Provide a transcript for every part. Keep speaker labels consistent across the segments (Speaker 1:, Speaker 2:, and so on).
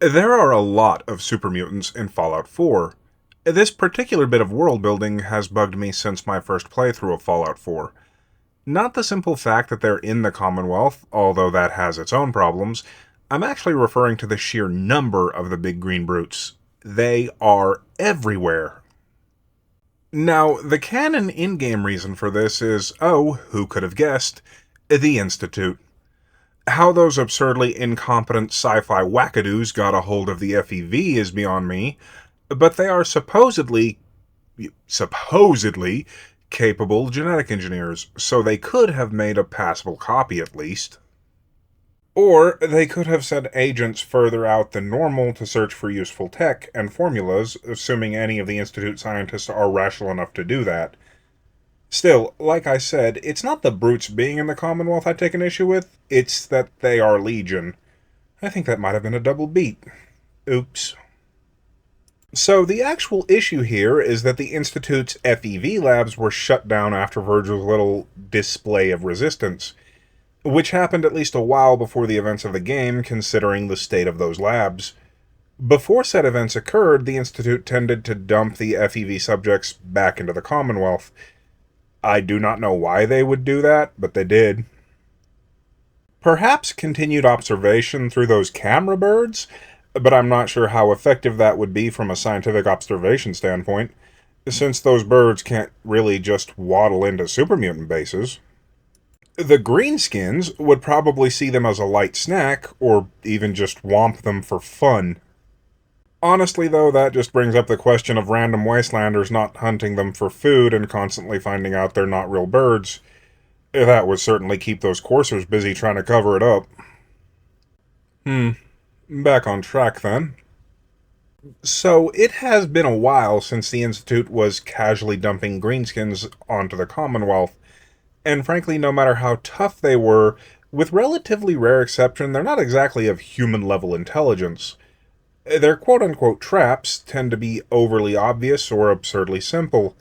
Speaker 1: There are a lot of supermutants in Fallout 4. This particular bit of world building has bugged me since my first playthrough of Fallout 4. Not the simple fact that they're in the Commonwealth, although that has its own problems. I'm actually referring to the sheer number of the big green brutes. They are everywhere. Now, the canon in-game reason for this is, oh, who could have guessed, the Institute. How those absurdly incompetent sci-fi wackadoos got a hold of the FEV is beyond me, but they are supposedly capable genetic engineers, so they could have made a passable copy at least. Or they could have sent agents further out than normal to search for useful tech and formulas, assuming any of the Institute scientists are rational enough to do that. Still, like I said, it's not the brutes being in the Commonwealth I take an issue with, it's that they are Legion. I think that might have been a double beat. Oops. So the actual issue here is that the Institute's FEV labs were shut down after Virgil's little display of resistance, which happened at least a while before the events of the game, considering the state of those labs. Before said events occurred, the Institute tended to dump the FEV subjects back into the Commonwealth. I do not know why they would do that, but they did. Perhaps continued observation through those camera birds, but I'm not sure how effective that would be from a scientific observation standpoint, since those birds can't really just waddle into supermutant bases. The greenskins would probably see them as a light snack, or even just womp them for fun. Honestly, though, that just brings up the question of random wastelanders not hunting them for food and constantly finding out they're not real birds. That would certainly keep those coursers busy trying to cover it up. Back on track then. So, it has been a while since the Institute was casually dumping greenskins onto the Commonwealth, and frankly, no matter how tough they were, with relatively rare exception, they're not exactly of human-level intelligence. Their quote-unquote traps tend to be overly obvious or absurdly simple.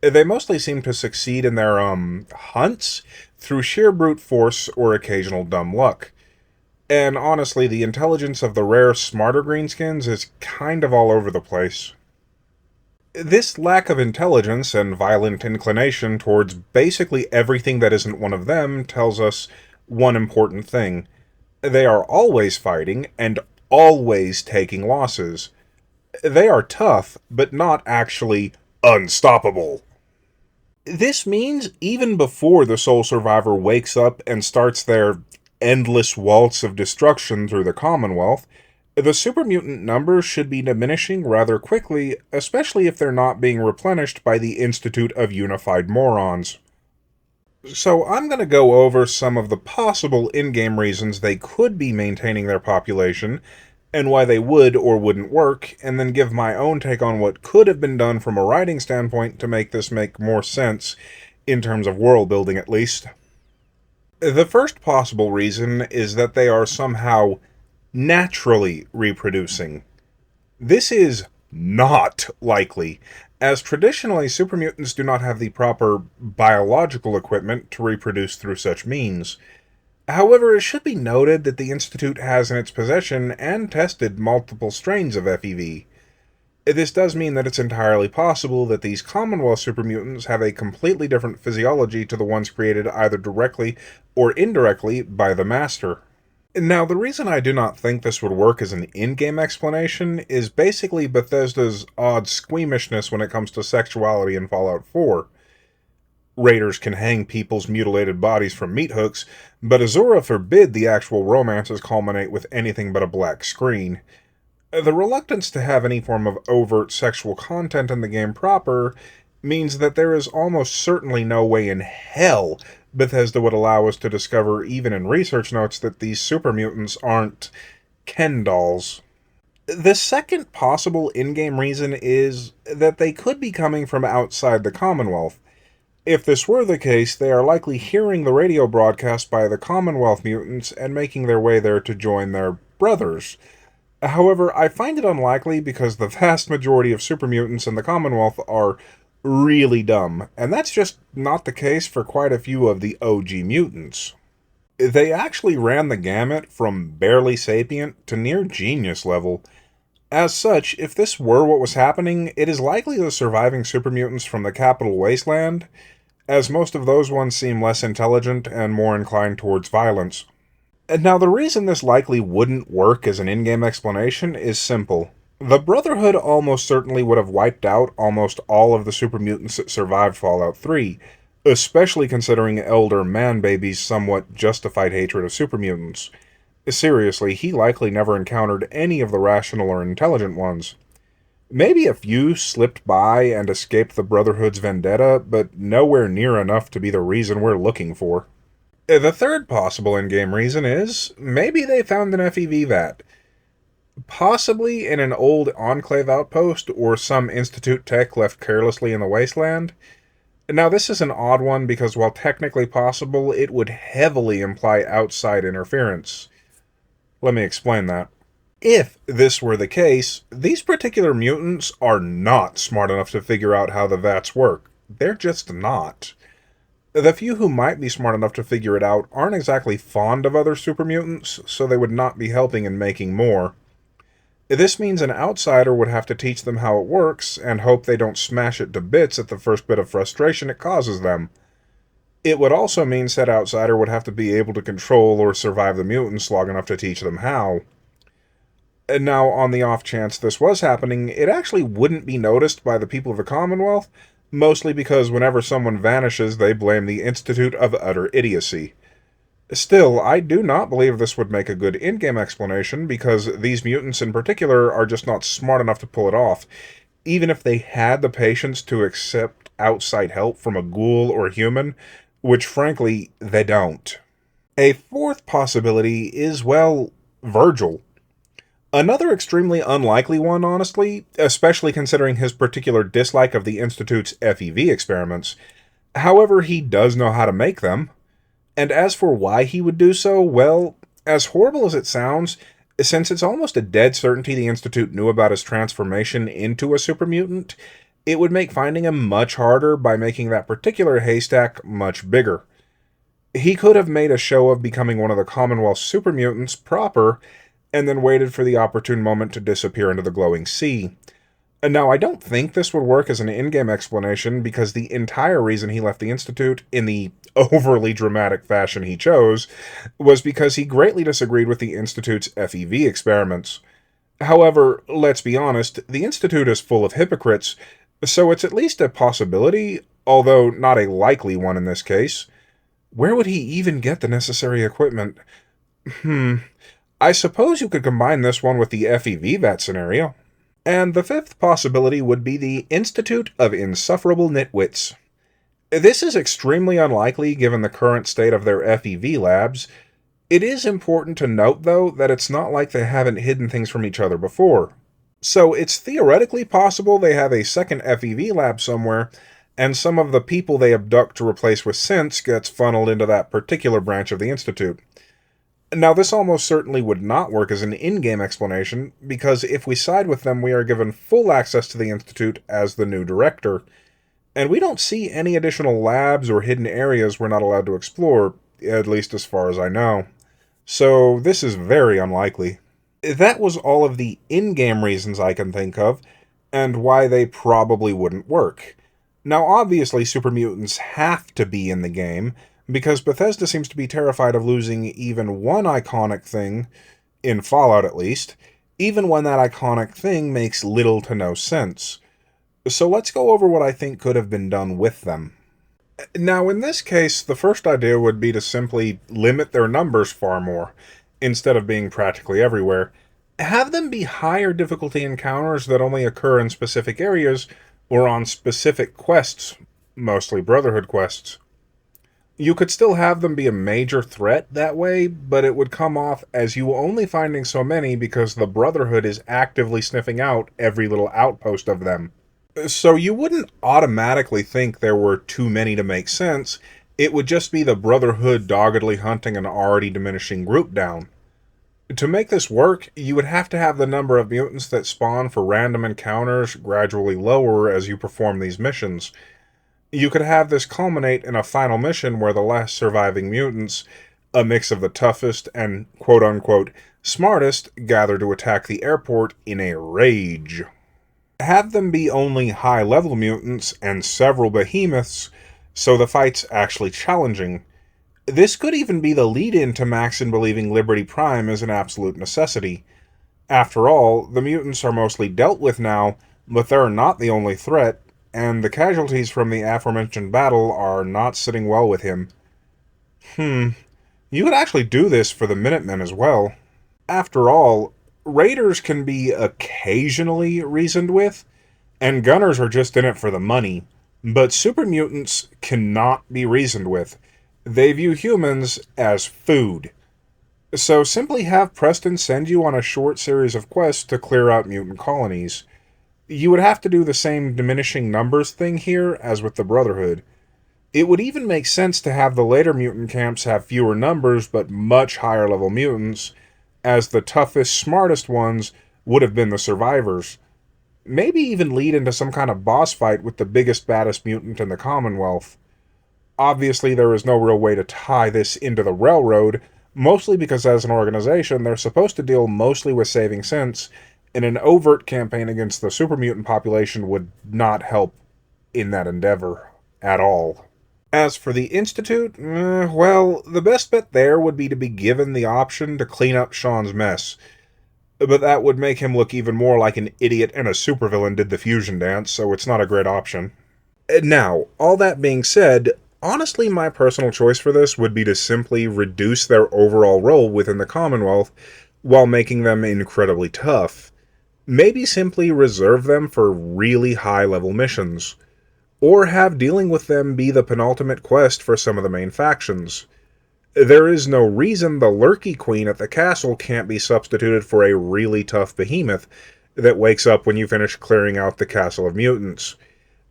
Speaker 1: They mostly seem to succeed in their, hunts through sheer brute force or occasional dumb luck. And honestly, the intelligence of the rare, smarter greenskins is kind of all over the place. This lack of intelligence and violent inclination towards basically everything that isn't one of them tells us one important thing. They are always fighting, and always taking losses. They are tough, but not actually unstoppable. This means even before the sole survivor wakes up and starts their endless waltz of destruction through the Commonwealth, the supermutant numbers should be diminishing rather quickly, especially if they're not being replenished by the Institute of Unified Morons. So I'm going to go over some of the possible in-game reasons they could be maintaining their population, and why they would or wouldn't work, and then give my own take on what could have been done from a writing standpoint to make this make more sense, in terms of world building at least. The first possible reason is that they are somehow naturally reproducing. This is not likely, as traditionally supermutants do not have the proper biological equipment to reproduce through such means. However, it should be noted that the Institute has in its possession and tested multiple strains of FEV. This does mean that it's entirely possible that these Commonwealth supermutants have a completely different physiology to the ones created either directly or indirectly by the Master. Now, the reason I do not think this would work as an in-game explanation is basically Bethesda's odd squeamishness when it comes to sexuality in Fallout 4. Raiders can hang people's mutilated bodies from meat hooks, but Azura forbid the actual romances culminate with anything but a black screen. The reluctance to have any form of overt sexual content in the game proper means that there is almost certainly no way in hell Bethesda would allow us to discover, even in research notes, that these supermutants aren't Ken dolls. The second possible in-game reason is that they could be coming from outside the Commonwealth. If this were the case, they are likely hearing the radio broadcast by the Commonwealth mutants and making their way there to join their brothers. However, I find it unlikely because the vast majority of supermutants in the Commonwealth are really dumb, and that's just not the case for quite a few of the OG mutants. They actually ran the gamut from barely sapient to near genius level. As such, if this were what was happening, it is likely the surviving supermutants from the capital wasteland, as most of those ones seem less intelligent and more inclined towards violence. And now, the reason this likely wouldn't work as an in-game explanation is simple. The Brotherhood almost certainly would have wiped out almost all of the supermutants that survived Fallout 3, especially considering Elder Man-Baby's somewhat justified hatred of supermutants. Seriously, he likely never encountered any of the rational or intelligent ones. Maybe a few slipped by and escaped the Brotherhood's vendetta, but nowhere near enough to be the reason we're looking for. The third possible in-game reason is, maybe they found an FEV vat. Possibly in an old Enclave outpost or some Institute tech left carelessly in the wasteland. Now, this is an odd one because while technically possible, it would heavily imply outside interference. Let me explain that. If this were the case, these particular mutants are not smart enough to figure out how the vats work. They're just not. The few who might be smart enough to figure it out aren't exactly fond of other supermutants, so they would not be helping in making more. This means an outsider would have to teach them how it works, and hope they don't smash it to bits at the first bit of frustration it causes them. It would also mean said outsider would have to be able to control or survive the mutants long enough to teach them how. And now, on the off chance this was happening, it actually wouldn't be noticed by the people of the Commonwealth, mostly because whenever someone vanishes, they blame the Institute of Utter Idiocy. Still, I do not believe this would make a good in-game explanation, because these mutants in particular are just not smart enough to pull it off, even if they had the patience to accept outside help from a ghoul or human, which frankly, they don't. A fourth possibility is, well, Virgil. Another extremely unlikely one, honestly, especially considering his particular dislike of the Institute's FEV experiments. However, he does know how to make them. And as for why he would do so, well, as horrible as it sounds, since it's almost a dead certainty the Institute knew about his transformation into a supermutant, it would make finding him much harder by making that particular haystack much bigger. He could have made a show of becoming one of the Commonwealth's supermutants proper, and then waited for the opportune moment to disappear into the glowing sea. And now, I don't think this would work as an in-game explanation, because the entire reason he left the Institute, in the overly dramatic fashion he chose, was because he greatly disagreed with the Institute's FEV experiments. However, let's be honest, the Institute is full of hypocrites, so it's at least a possibility, although not a likely one in this case. Where would he even get the necessary equipment? I suppose you could combine this one with the FEV vat scenario. And the fifth possibility would be the Institute of Insufferable Nitwits. This is extremely unlikely given the current state of their FEV labs. It is important to note, though, that it's not like they haven't hidden things from each other before. So it's theoretically possible they have a second FEV lab somewhere, and some of the people they abduct to replace with synths gets funneled into that particular branch of the Institute. Now, this almost certainly would not work as an in-game explanation, because if we side with them, we are given full access to the Institute as the new director, and we don't see any additional labs or hidden areas we're not allowed to explore, at least as far as I know. So, this is very unlikely. That was all of the in-game reasons I can think of, and why they probably wouldn't work. Now, obviously, supermutants have to be in the game, because Bethesda seems to be terrified of losing even one iconic thing, in Fallout at least, even when that iconic thing makes little to no sense. So let's go over what I think could have been done with them. Now, in this case, the first idea would be to simply limit their numbers far more, instead of being practically everywhere. Have them be higher difficulty encounters that only occur in specific areas, or on specific quests, mostly Brotherhood quests. You could still have them be a major threat that way, but it would come off as you only finding so many because the Brotherhood is actively sniffing out every little outpost of them. So you wouldn't automatically think there were too many to make sense, it would just be the Brotherhood doggedly hunting an already diminishing group down. To make this work, you would have to have the number of mutants that spawn for random encounters gradually lower as you perform these missions. You could have this culminate in a final mission where the last surviving mutants, A mix of the toughest and quote-unquote smartest gather to attack the airport in a rage. Have them be only high-level mutants and several behemoths, so the fight's actually challenging. This could even be the lead-in to Maxon believing Liberty Prime is an absolute necessity. After all, the mutants are mostly dealt with now, but they're not the only threat, and the casualties from the aforementioned battle are not sitting well with him. You could actually do this for the Minutemen as well. After all, Raiders can be occasionally reasoned with, and Gunners are just in it for the money. But super mutants cannot be reasoned with. They view humans as food. So simply have Preston send you on a short series of quests to clear out mutant colonies. You would have to do the same diminishing numbers thing here as with the Brotherhood. It would even make sense to have the later mutant camps have fewer numbers but much higher level mutants, as the toughest, smartest ones would have been the survivors. Maybe even lead into some kind of boss fight with the biggest, baddest mutant in the Commonwealth. Obviously, there is no real way to tie this into the Railroad, mostly because as an organization, they're supposed to deal mostly with saving sense, and an overt campaign against the super mutant population would not help in that endeavor at all. As for the Institute, well, the best bet there would be to be given the option to clean up Sean's mess. But that would make him look even more like an idiot and a supervillain did the fusion dance, so it's not a great option. Now, all that being said, honestly my personal choice for this would be to simply reduce their overall role within the Commonwealth while making them incredibly tough. Maybe simply reserve them for really high-level missions. Or have dealing with them be the penultimate quest for some of the main factions. There is no reason the Lurky Queen at the castle can't be substituted for a really tough behemoth that wakes up when you finish clearing out the Castle of Mutants.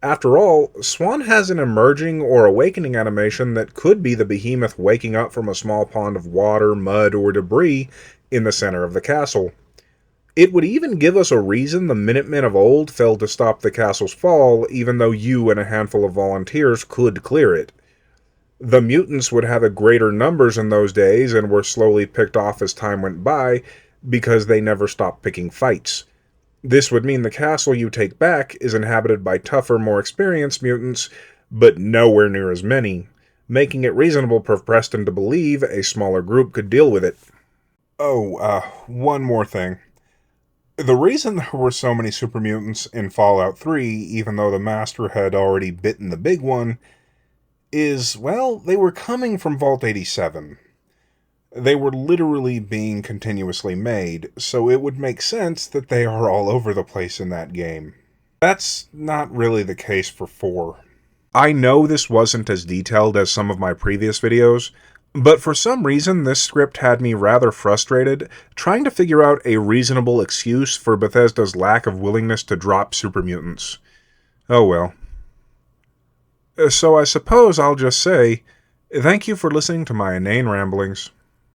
Speaker 1: After all, Swan has an emerging or awakening animation that could be the behemoth waking up from a small pond of water, mud, or debris in the center of the castle. It would even give us a reason the Minutemen of old failed to stop the castle's fall, even though you and a handful of volunteers could clear it. The mutants would have a greater numbers in those days and were slowly picked off as time went by because they never stopped picking fights. This would mean the castle you take back is inhabited by tougher, more experienced mutants, but nowhere near as many, making it reasonable for Preston to believe a smaller group could deal with it. One more thing. The reason there were so many super mutants in Fallout 3, even though the Master had already bitten the big one, is, well, they were coming from Vault 87. They were literally being continuously made, so it would make sense that they are all over the place in that game. That's not really the case for 4. I know this wasn't as detailed as some of my previous videos, but for some reason this script had me rather frustrated trying to figure out a reasonable excuse for Bethesda's lack of willingness to drop super mutants. Oh well. So I suppose I'll just say, thank you for listening to my inane ramblings.